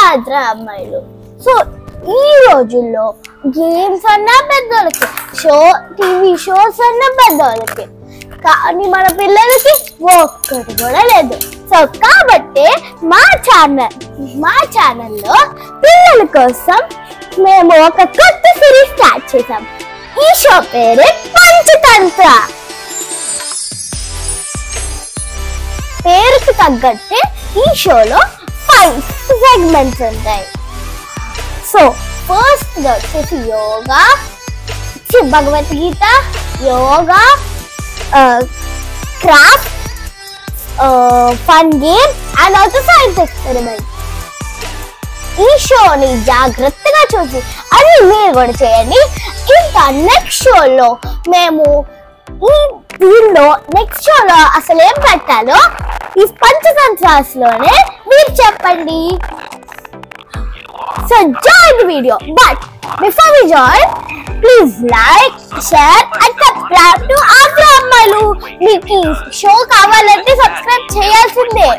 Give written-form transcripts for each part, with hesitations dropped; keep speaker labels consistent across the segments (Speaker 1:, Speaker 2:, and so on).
Speaker 1: ఆంధ్ర అమ్మాయిలు. సో ఈ రోజుల్లో గేమ్స్ అన్నా పెద్దోళ్ళకి, టీవీ షోస్ అన్నా పెద్దోళ్ళకి, కానీ మన పిల్లలకి ఒక్కటి కూడా లేదు. సో కాబట్టి మా ఛానల్లో పిల్లల కోసం మేము ఒక కొత్త సిరీస్ స్టార్ట్ చేసాం. ఈ షో పేరు పంచతంత్ర. పేరుకు తగ్గట్టే ఈ షోలో 5 సెగ్మెంట్స్ ఉంటాయి. సో ఫస్ట్ వచ్చేసి yoga, Bhagavad Gita, yoga, craft, fun game and also science experiment. ఈ షోని జాగ్రత్తగా చూసి అది మీరు కూడా చేయండి. ఇంకా నెక్స్ట్ షోలో మేము నెక్స్ట్ షోలో అసలు ఏం పెట్టాలో ఈ పంచతంత్రాస్లోనే మీరు చెప్పండి. So join the video, but before we join, please like, share and subscribe to Andhra Ammayilu. మీకు షో కావాలంటే సబ్స్క్రైబ్ చేయాల్సిందే.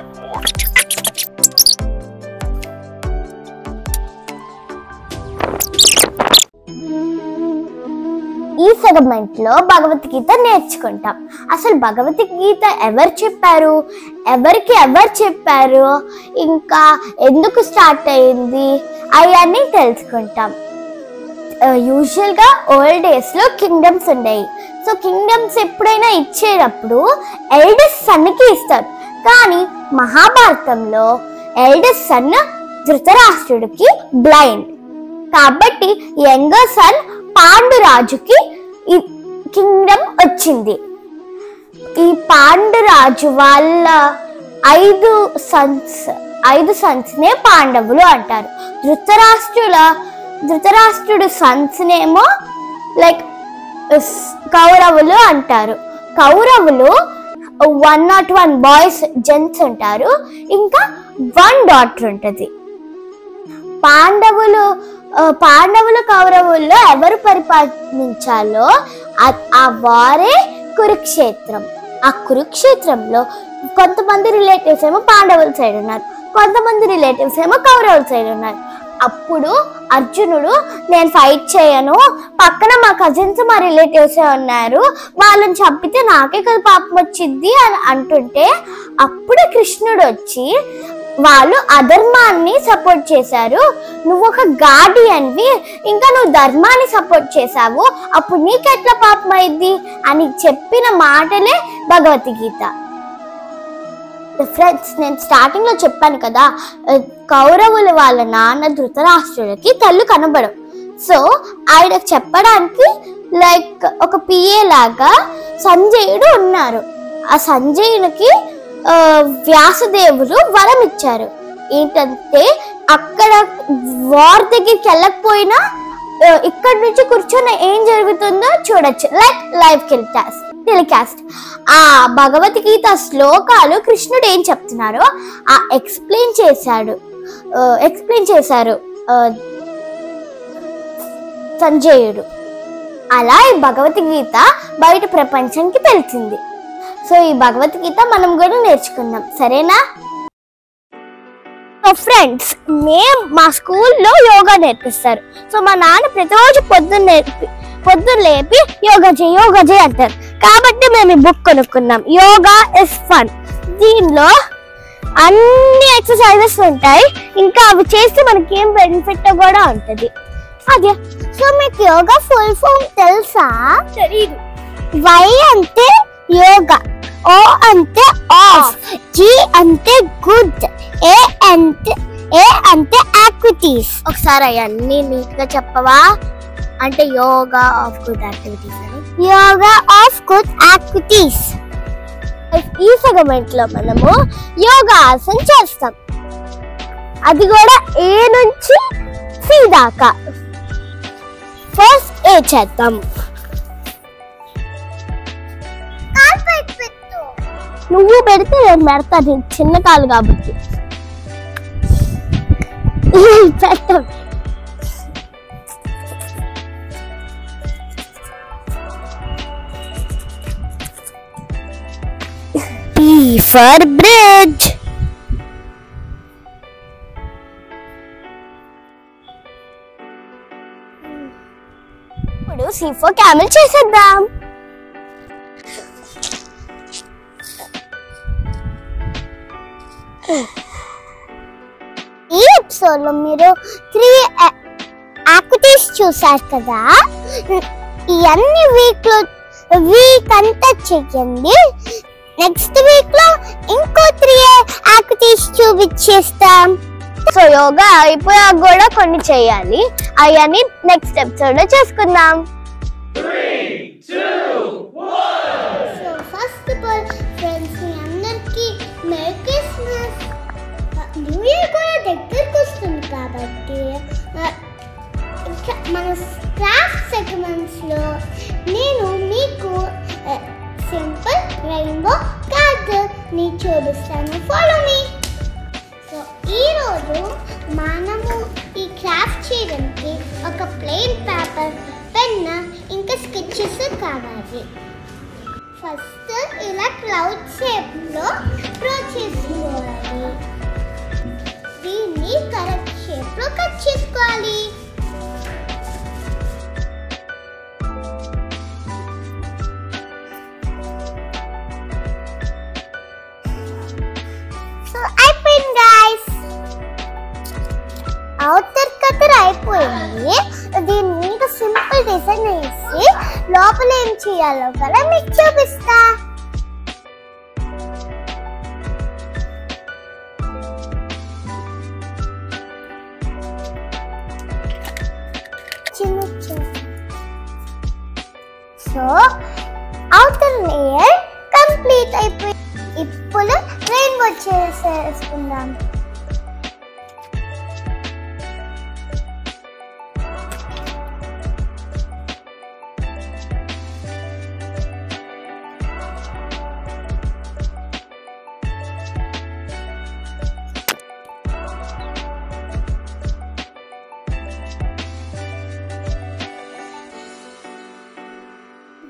Speaker 1: ఈ సెగ్మెంట్ లో భగవద్గీత నేర్చుకుంటాం. అసలు భగవద్గీత ఎవరు చెప్పారు, ఎవరికి చెప్పారు, ఇంకా ఎందుకు స్టార్ట్ అయింది అవన్నీ తెలుసుకుంటాం. యూజువల్ గా ఓల్డ్ డేస్ లో కింగ్డమ్స్ ఉండేవి. సో కింగ్డమ్స్ ఎప్పుడైనా ఇచ్చేటప్పుడు ఎల్డెస్ట్ సన్ కి ఇస్తారు. కానీ మహాభారతంలో ఎల్డెస్ట్ సన్ ధృతరాష్ట్రుడికి బ్లైండ్ కాబట్టి యంగర్ సన్ పాండురాజుకి ఈ కింగ్డమ్ వచ్చింది. ఈ పాండురాజు వాళ్ళ 5 సన్స్ నే పాండవులు అంటారు. ధృతరాష్ట్రుడు సన్స్ నేమో లైక్ కౌరవులు అంటారు. కౌరవులు 101 బాయ్స్ జెంట్స్ ఉంటారు, ఇంకా 1 డాటర్ ఉంటుంది. పాండవులు కౌరవుల్లో ఎవరు పరిపాలించాలో ఆ వారే కురుక్షేత్రం. ఆ కురుక్షేత్రంలో కొంతమంది రిలేటివ్స్ ఏమో పాండవుల సైడ్ ఉన్నారు, కొంతమంది రిలేటివ్స్ ఏమో కౌరవుల సైడ్ ఉన్నారు. అప్పుడు అర్జునుడు నేను ఫైట్ చేయను, పక్కన మా కజిన్స్ మా రిలేటివ్స్ ఉన్నారు, వాళ్ళని చంపితే నాకే కదా పాపం వచ్చింది అని అంటుంటే అప్పుడు కృష్ణుడు వచ్చి వాళ్ళు అధర్మాన్ని సపోర్ట్ చేశారు, నువ్వు ఒక గార్డియన్వి, ఇంకా నువ్వు ధర్మాన్ని సపోర్ట్ చేశావు, అప్పుడు నీకెట్లా పాపం అయింది అని చెప్పిన మాటలే భగవద్గీత. ఫ్రెండ్స్, నేను స్టార్టింగ్ లో చెప్పాను కదా, కౌరవుల వాళ్ళ నాన్న ధృతరాష్ట్రుడికి కళ్ళు కనబడవు. సో ఆయన చెప్పడానికి లైక్ ఒక పిఏ లాగా సంజయుడు ఉన్నారు. ఆ సంజయునికి వ్యాసదేవుడు వరం ఇచ్చారు. ఏంటంటే అక్కడ వార్ దగ్గరికి వెళ్ళకపోయినా ఇక్కడ నుంచి కూర్చొని ఏం జరుగుతుందో చూడొచ్చు, లైక్ లైవ్ టెలికాస్ట్. ఆ భగవద్గీత శ్లోకాలు కృష్ణుడు ఏం చెప్తున్నారో ఎక్స్ప్లెయిన్ చేశారు సంజయుడు. అలా ఈ భగవద్గీత బయట ప్రపంచానికి తెలిసింది. సో ఈ భగవద్గీత మనం కూడా నేర్చుకుందాం, సరేనా? ఫ్రెండ్స్, మా స్కూల్లో యోగా నేర్పిస్తారు. సో మా నాన్న ప్రతిరోజు పొద్దున్న లేపి యోగా చేయి అంటారు. కాబట్టి మేము ఈ బుక్ కొనుక్కున్నాం, యోగా ఇస్ ఫన్. దీనిలో అన్ని ఎక్సర్సైజెస్ ఉంటాయి, ఇంకా అవి చేస్తే మనకి ఏం బెనిఫిట్ కూడా ఉంటుంది. అదే. సో మీకు యోగా ఫుల్ ఫామ్ తెలుసా? తెలీదు. వై అంటే యోగా, ఓ అంటే ఆఫ్, జీ అంటే గుడ్, ఏ అంటే యాక్టివిటీస్. ఒకసారి అవన్నీ నీట్ గా చెప్పవా? అంటే యోగా ఆఫ్ గుడ్ యాక్టివిటీస్ అని. Yoga of good activities. ఈ సెగ్మెంట్ లో మనము యోగా ఆసన చేస్తాం, అది కూడా ఏ నుంచి సి దాకా. ఫస్ట్ ఏ చేద్దాం. నువ్వు పెడితే నేను పెడతాను, చిన్న కాలు కాబట్టి. పెట్టం. B for bridge. C4 camel చేసేద్దాం. ఈ ఎపిసోడ్ లో మీరు 3 యాక్టివిటీస్ చూసారు కదా. ఇవన్నీ వీక్ అంతా చెయ్యండి. నెక్స్ట్ వీక్ లో ఇంకో 3 యాక్టివిటీస్ చూపించేస్తాం. సో యోగా అయిపోయాక కూడా కొన్ని చేయాలి. అవన్నీ నెక్స్ట్ ఎపిసోడ్ లో చేసుకుందాం. So first of all friends, మీ అందరికి మెరీ క్రిస్మస్. న్యూ ఇయర్ కూడా దగ్గరకు వస్తుంది కాబట్టి మన క్రాఫ్ట్ సెగ్మెంట్స్ లో నేను మీకు సింపుల్ రెయిన్బో కార్డ్ ని చూపిస్తాను. Follow me. సో ఈరోజు మనము ఈ క్రాఫ్ట్ చేయడానికి ఒక ప్లెయిన్ పేపర్, పెన్, ఇంకా స్కెచెస్ కావాలి. ఫస్ట్ ఇలా క్లౌడ్ షేప్ లో డ్రా చేసుకోవాలి. దీన్ని కరెక్ట్ షేప్ లో కట్ చేసుకోవాలి. అవుటర్ కట్టర్ అయిపోయింది. దీని మీద సింపుల్ డిజైన్ వేసి లోపల ఏం చేయాలో కదా మీకు చూపిస్తా. సో అవుటర్ లేయర్ కంప్లీట్ అయిపోయింది. ఇప్పుడు రెయిన్బో చేసేసుకుందాం.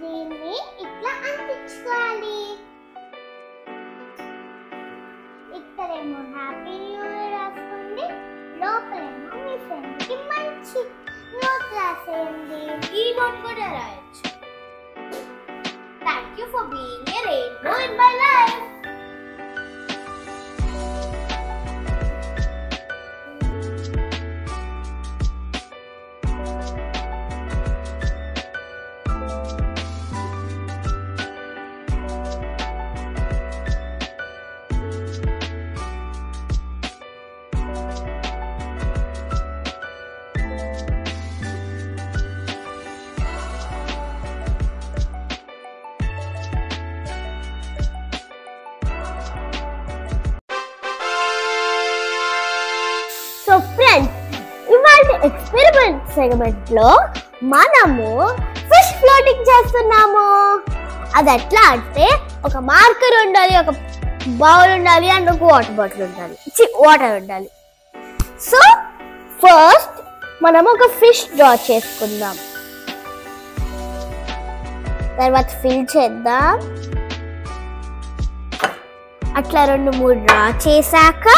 Speaker 1: దీన్ని ఇట్లా అంటించుకోవాలి. ఇక్కడేమో హ్యాపీ న్యూ ఇయర్ రాసుకోండి, లోపలేమో మీ ఫ్రెండ్ కి మంచి నోట్ రాసేయండి. ఈ నోట్ కూడా రాయొచ్చు. Thank you for being a rainbow in my life. So friends, ఇవాళ ఎక్స్పెరిమెంట్ సెగ్మెంట్ లో మనము ఫిష్ ఫ్లోటింగ్ చేస్తున్నాము. అది ఎట్లా అంటే ఒక మార్కర్ ఉండాలి, ఒక బౌల్ ఉండాలి, అండ్ ఒక వాటర్ బాటిల్ ఉండాలి, వాటర్ ఉండాలి. సో ఫస్ట్ మనం ఒక ఫిష్ డ్రా చేసుకుందాం. తర్వాత ఫిల్ చేద్దాం. అట్లా 2-3 డ్రా చేశాక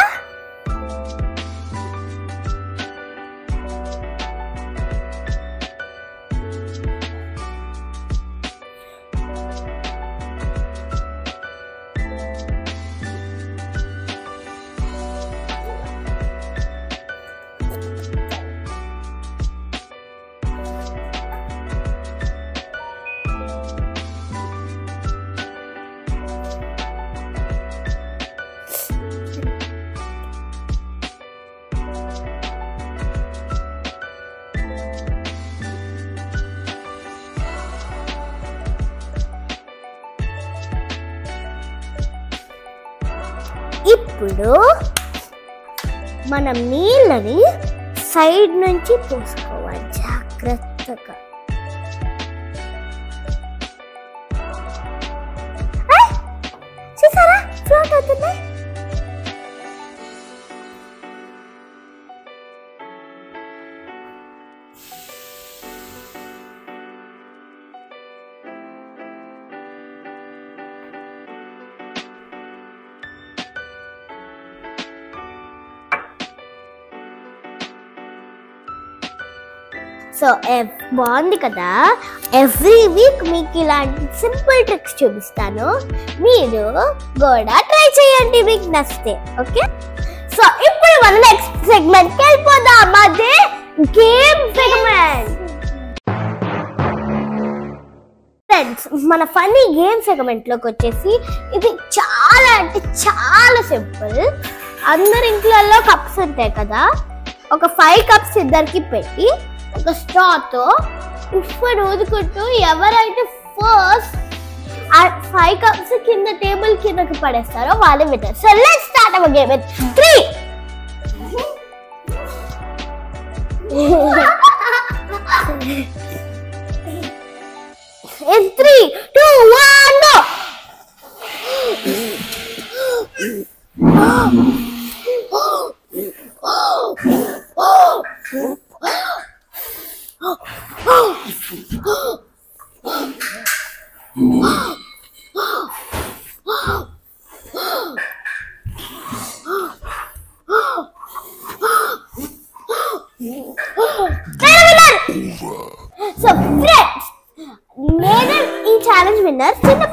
Speaker 1: ఇప్పుడు మనం నీళ్ళని సైడ్ నుంచి పోసుకోవాలి జాగ్రత్తగా. చూసారా ఫ్లోట్ అవుతుంది. సో బాగుంది కదా. ఎవ్రీ వీక్ మీకు ఇలాంటి సింపుల్ ట్రిక్స్ చూపిస్తాను, మీరు కూడా ట్రై చేయండి మీకు నచ్చితే. ఓకే, సో ఇప్పుడు మన నెక్స్ట్ సెగ్మెంట్కి వెళ్ళిపోదాం. అదే గేమ్ సెగ్మెంట్. ఫ్రెండ్స్, మన ఫన్నీ గేమ్ సెగ్మెంట్ లోకి వచ్చేసి ఇది చాలా అంటే చాలా సింపుల్. అందరి ఇంట్లో కప్స్ ఉంటాయి కదా, ఒక 5 కప్స్ ఇద్దరికి పెట్టి ఒక స్ట్రాతో ఉప్పు ఊదుకుంటూ ఎవరైతే ఫస్ట్ 5 కప్స్ కింద టేబుల్ కిందకి పడేస్తారో వాళ్ళే winner. So let's start our game with 3 in 3, 2, 1, go! So friends, నేను ఈ ఛాలెంజ్ విన్నర్ చిన్న